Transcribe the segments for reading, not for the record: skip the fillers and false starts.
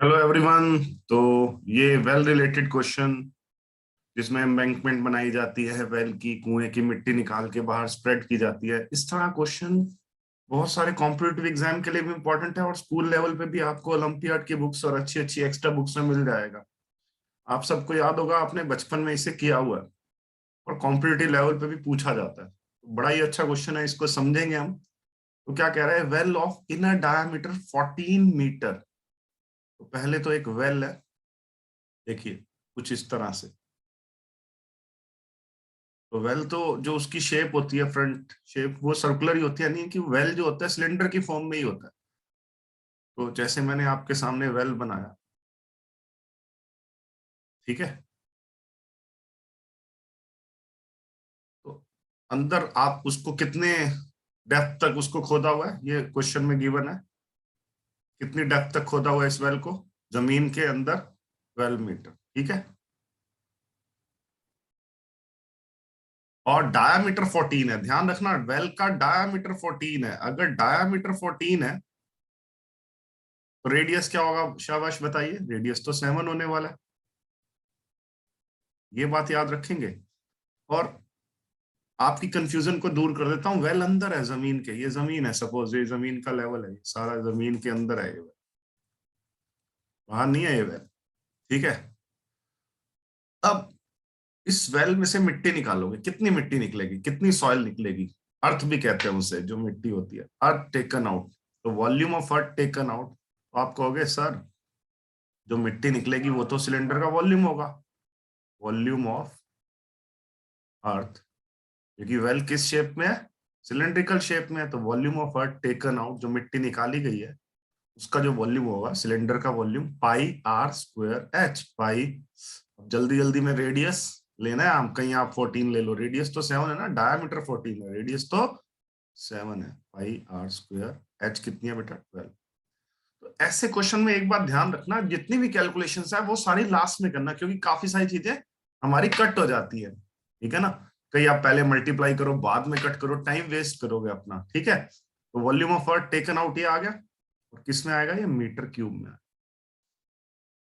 Hello everyone. तो ये well related question जिसमें एम्बैंकमेंट बनाई जाती है, वेल की कुएं की मिट्टी निकाल के बाहर स्प्रेड की जाती है, इस तरह क्वेश्चन बहुत सारे कॉम्पिटिटिव एग्जाम के लिए भी इंपॉर्टेंट है और स्कूल लेवल पे भी आपको ओलंपियाड की बुक्स और अच्छी अच्छी एक्स्ट्रा बुक्स में मिल जाएगा। आप सबको याद होगा, आपने बचपन में इसे किया हुआ है और कॉम्पिटिटिव लेवल पे भी पूछा जाता है। तो बड़ा ही अच्छा क्वेश्चन है, इसको समझेंगे हम। तो क्या कह रहा है, well of inner diameter 14 metre. तो पहले तो एक वेल है, देखिए कुछ इस तरह से। तो वेल तो जो उसकी शेप होती है, फ्रंट शेप, वो सर्कुलर ही होती है, यानी कि वेल जो होता है सिलेंडर की फॉर्म में ही होता है। तो जैसे मैंने आपके सामने वेल बनाया, ठीक है। तो अंदर आप उसको कितने डेप्थ तक उसको खोदा हुआ है, ये क्वेश्चन में गिवन है। कितनी डेप्थ तक खोदा हुआ है इस वेल को, जमीन के अंदर 12 मीटर, ठीक है। और डायामीटर 14 है, ध्यान रखना वेल का डायामीटर 14 है। अगर डायामीटर 14 है तो रेडियस क्या होगा, शाबाश बताइए, रेडियस तो 7 होने वाला है। ये बात याद रखेंगे। और आपकी कंफ्यूजन को दूर कर देता हूँ, वेल अंदर है जमीन के, ये जमीन है, सपोज ये जमीन का लेवल है, ये सारा जमीन के अंदर है, ये well, बाहर नहीं है ये वेल, ठीक है। अब इस वेल में से मिट्टी निकालोगे, कितनी मिट्टी निकलेगी, कितनी सॉइल निकलेगी। अर्थ भी कहते हैं उसे, जो मिट्टी होती है, अर्थ टेकन आउट। तो volume of earth taken out, तो आप कहोगे सर जो मिट्टी निकलेगी वो तो सिलेंडर का वॉल्यूम होगा। वॉल्यूम ऑफ अर्थ, क्योंकि वेल किस शेप में है, सिलेंड्रिकल शेप में है, तो volume of earth taken out, जो मिट्टी निकाली गई है उसका जो वॉल्यूम होगा, सिलेंडर का volume, pi r square h. Pi, जल्दी जल्दी में रेडियस लेना है, हम कहीं आप 14 ले लो, रेडियस तो 7 है ना, डायमीटर 14 है, रेडियस तो 7 है। पाई आर स्क्वायर एच कितनी है बेटा, 12। तो ऐसे क्वेश्चन में एक बात ध्यान रखना, जितनी भी कैलकुलेशंस है वो सारी लास्ट में करना, क्योंकि काफी सारी चीजें हमारी कट हो जाती है, ठीक है ना। कहीं आप पहले मल्टीप्लाई करो बाद में कट करो, टाइम वेस्ट करोगे अपना, ठीक है। तो volume of earth taken out ये आ गया, और किस में आएगा, ये मीटर क्यूब में।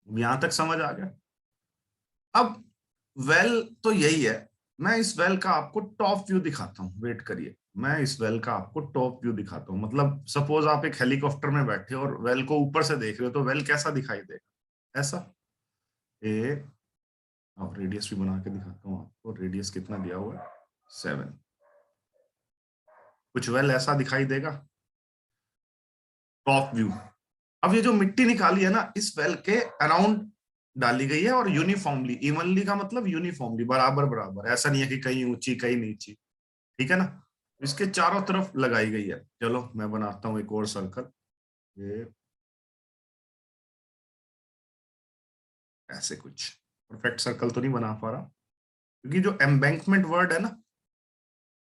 यहां तक समझ आ गया। अब वेल तो यही है, मैं इस वेल का आपको टॉप व्यू दिखाता हूँ, वेट करिए। मैं इस वेल का आपको टॉप व्यू दिखाता हूँ, मतलब सपोज आप एक हेलीकॉप्टर में बैठे हो और वेल को ऊपर से देख रहे हो, तो वेल कैसा दिखाई देगा, ऐसा। ए, अब रेडियस भी बना के दिखाता हूँ आपको, रेडियस कितना दिया हुआ है, 7। कुछ वेल ऐसा दिखाई देगा, टॉप व्यू। अब ये जो मिट्टी निकाली है ना, इस वेल के अराउंड डाली गई है, और यूनिफॉर्मली, इवनली का मतलब यूनिफॉर्मली, बराबर बराबर, ऐसा नहीं है कि कहीं ऊंची कहीं नीची, ठीक है ना। इसके चारों तरफ लगाई गई है। चलो मैं बनाता हूं एक और सर्कल, ये ऐसे कुछ परफेक्ट सर्कल तो नहीं बना पा रहा, क्योंकि जो एम्बैंकमेंट वर्ड है ना,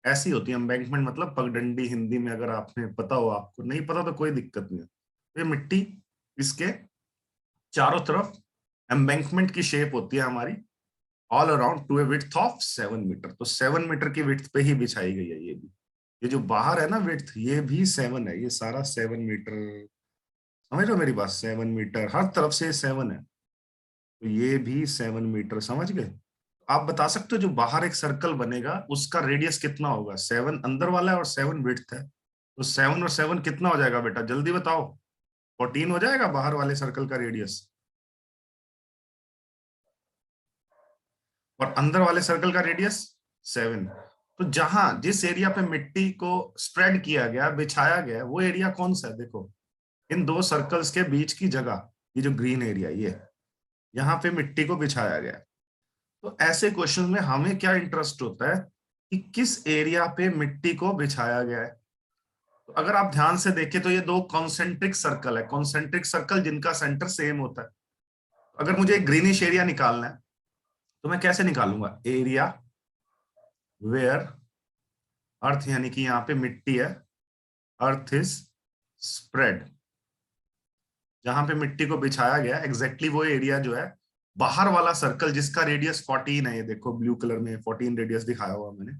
ऐसी होती है एम्बैंकमेंट, मतलब पगडंडी हिंदी में, अगर आपने पता हो, आपको नहीं पता तो कोई दिक्कत नहीं है। ये मिट्टी, इसके चारों तरफ एम्बैंकमेंट की शेप होती है हमारी, all around to a width of 7 metre. तो 7 मीटर की विड्थ पे ही बिछाई गई है ये भी। ये जो बाहर है ना विड्थ, ये भी 7 है, ये सारा 7 मीटर। समझ रहे हो मेरी बात, 7 मीटर, हर तरफ से 7 है, तो ये भी 7 मीटर, समझ गए। आप बता सकते हो जो बाहर एक सर्कल बनेगा उसका रेडियस कितना होगा, 7 अंदर वाला है और 7 विड्थ है, तो 7 और 7 कितना हो जाएगा बेटा, जल्दी बताओ। 14 हो जाएगा बाहर वाले सर्कल का रेडियस, और अंदर वाले सर्कल का रेडियस 7। तो जहां जिस एरिया पे मिट्टी को स्प्रेड किया गया, बिछाया गया, वो एरिया कौन सा है, देखो इन दो सर्कल्स के बीच की जगह, ये जो ग्रीन एरिया, ये यहाँ पे मिट्टी को बिछाया गया है। तो ऐसे क्वेश्चन में हमें क्या इंटरेस्ट होता है कि किस एरिया पे मिट्टी को बिछाया गया है। तो अगर आप ध्यान से देखें तो ये दो कॉन्सेंट्रिक सर्कल है, कॉन्सेंट्रिक सर्कल जिनका सेंटर सेम होता है। अगर मुझे एक ग्रीनिश एरिया निकालना है तो मैं कैसे निकालूंगा, एरिया वेयर अर्थ, यानी कि यहाँ पे मिट्टी है, अर्थ इज स्प्रेड, जहां पे मिट्टी को बिछाया गया एग्जैक्टली वो एरिया जो है, बाहर वाला सर्कल जिसका रेडियस 14 है, ये देखो ब्लू कलर में 14 रेडियस दिखाया हुआ मैंने,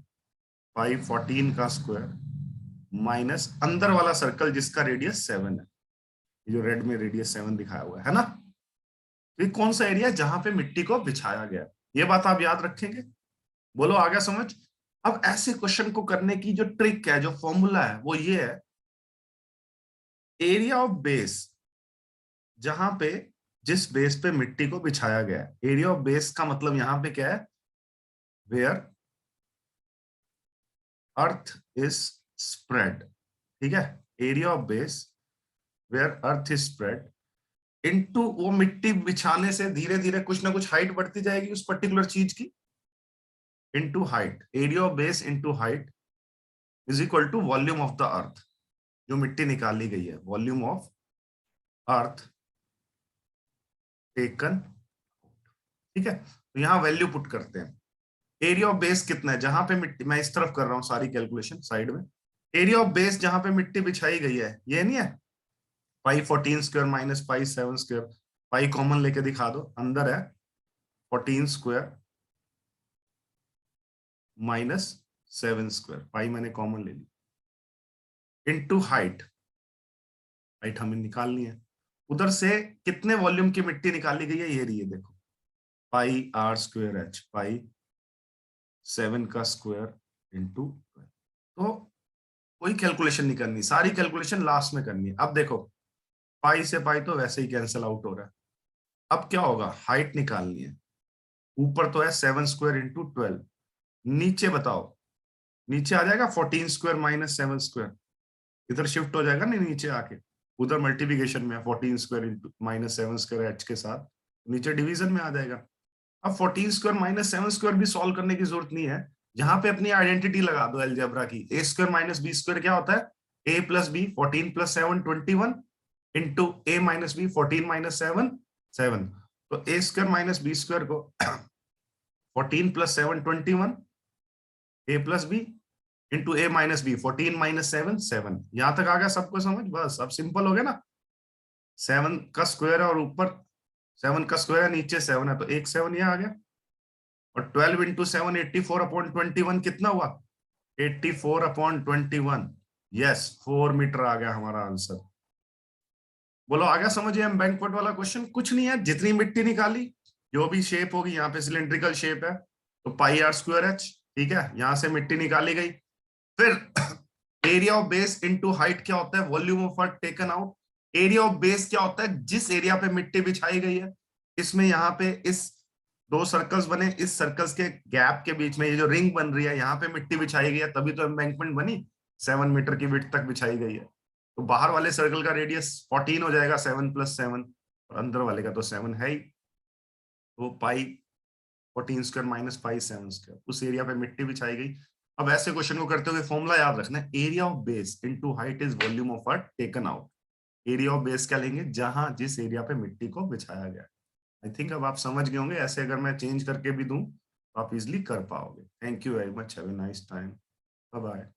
514 का स्क्वायर, माइनस अंदर वाला सर्कल जिसका रेडियस 7 है, ये जो रेड में रेडियस 7 दिखाया हुआ है ना। ये कौन सा एरिया है जहां पे मिट्टी को बिछाया गया, ये बात आप याद रखेंगे। बोलो आ गया समझ। अब ऐसे क्वेश्चन को करने की जो ट्रिक है, जो फॉर्मूला है, वो ये है, एरिया ऑफ बेस, जहां पे जिस बेस पे मिट्टी को बिछाया गया है। एरिया ऑफ बेस का मतलब यहां पे क्या है, वेयर अर्थ इज स्प्रेड, ठीक है। Area of base where earth is spread into, वो मिट्टी बिछाने से धीरे धीरे कुछ ना कुछ हाइट बढ़ती जाएगी उस पर्टिकुलर चीज की, into height. Area of base into height is equal to volume of the earth, जो मिट्टी निकाली गई है, वॉल्यूम ऑफ अर्थ टेकन, ठीक है। तो यहां वैल्यू पुट करते हैं। एरिया ऑफ बेस कितना है जहां पे मिट्टी, मैं इस तरफ कर रहा हूं सारी कैलकुलेशन साइड में। एरिया ऑफ बेस जहां पे मिट्टी बिछाई गई है, ये नहीं है पाई 14 square minus pi 7 square, pi common लेके दिखा दो, अंदर है 14 स्क्वायर -7 स्क्वायर, पाई मैंने कॉमन ले ली, इनटू हाइट। हाइट हमें निकालनी है, उधर से कितने वॉल्यूम की मिट्टी निकाली गई है, ये रही है देखो, पाई r² h, पाई 7 का स्क्वायर इंटू। तो कोई कैलकुलेशन नहीं करनी, सारी कैलकुलेशन लास्ट में करनी है। अब देखो, पाई से पाई तो वैसे ही कैंसिल आउट हो रहा है। अब क्या होगा, हाइट निकालनी है। ऊपर तो है 7 स्क्वायर इंटू 12, नीचे बताओ, नीचे आ जाएगा 14 स्क्वायर -7 स्क्वायर, इधर शिफ्ट हो जाएगा नहीं नीचे आके, उधर मल्टीप्लीकेशन में है 14 स्क्वायर इंटू -7 स्क्वायर h के साथ, नीचे डिवीजन में आ जाएगा। अब 14 स्क्वायर -7 स्क्वायर भी सॉल्व करने की जरूरत नहीं है, यहाँ पे अपनी आइडेंटिटी लगा दो अलजेब्रा की। A² - B² क्या होता है, A + B, 14 + 7 21 into A - B, 14 - 7 7। तो A² - B² को 14 + 7 21, A + B into A - B, 14 - 7 7। यहां तक आ गया सबको समझ, बस अब सिंपल हो गया ना। 7 का स्क्वायर है और ऊपर 7 का स्क्वायर है, नीचे 7 है, तो एक 7 ये आ गया। और 12 इंटू 7 84/21 कितना हुआ, 84/21। यस, 4 मीटर आ गया हमारा आंसर। बोलो आ गया समझिए। हम बैंकवर्ड वाला क्वेश्चन कुछ नहीं है, जितनी मिट्टी निकाली, जो भी शेप होगी, यहाँ पे सिलेंड्रिकल शेप है तो पाई r²h, ठीक है, यहां से मिट्टी निकाली गई। फिर area of base into height क्या होता है, volume of earth taken out. Area of base क्या होता है, जिस एरिया पे मिट्टी बिछाई गई है। इसमें यहाँ पे इस 2 सर्कल्स बने, इस सर्कल्स के गैप के बीच में ये जो रिंग बन रही है, यहाँ पे मिट्टी बिछाई गई है, तभी तो एम्बैंकमेंट बनी, 7 मीटर की विड्थ तक बिछाई गई है। तो बाहर वाले सर्कल का रेडियस 14 हो जाएगा, 7 + 7, और अंदर वाले का तो 7 है ही, तो पाई 14 स्क्वायर माइनस पाई 7 स्क्वायर, उस एरिया पे मिट्टी बिछाई गई। अब ऐसे क्वेश्चन को करते हुए फॉर्मूला याद रखना है, area of base into height is volume of earth taken out. Area of base क्या लेंगे, जहां जिस एरिया पे मिट्टी को बिछाया गया। आई थिंक अब आप समझ गए होंगे, ऐसे अगर मैं चेंज करके भी दूं तो आप इजिली कर पाओगे। Thank you very much, have a nice time, bye bye.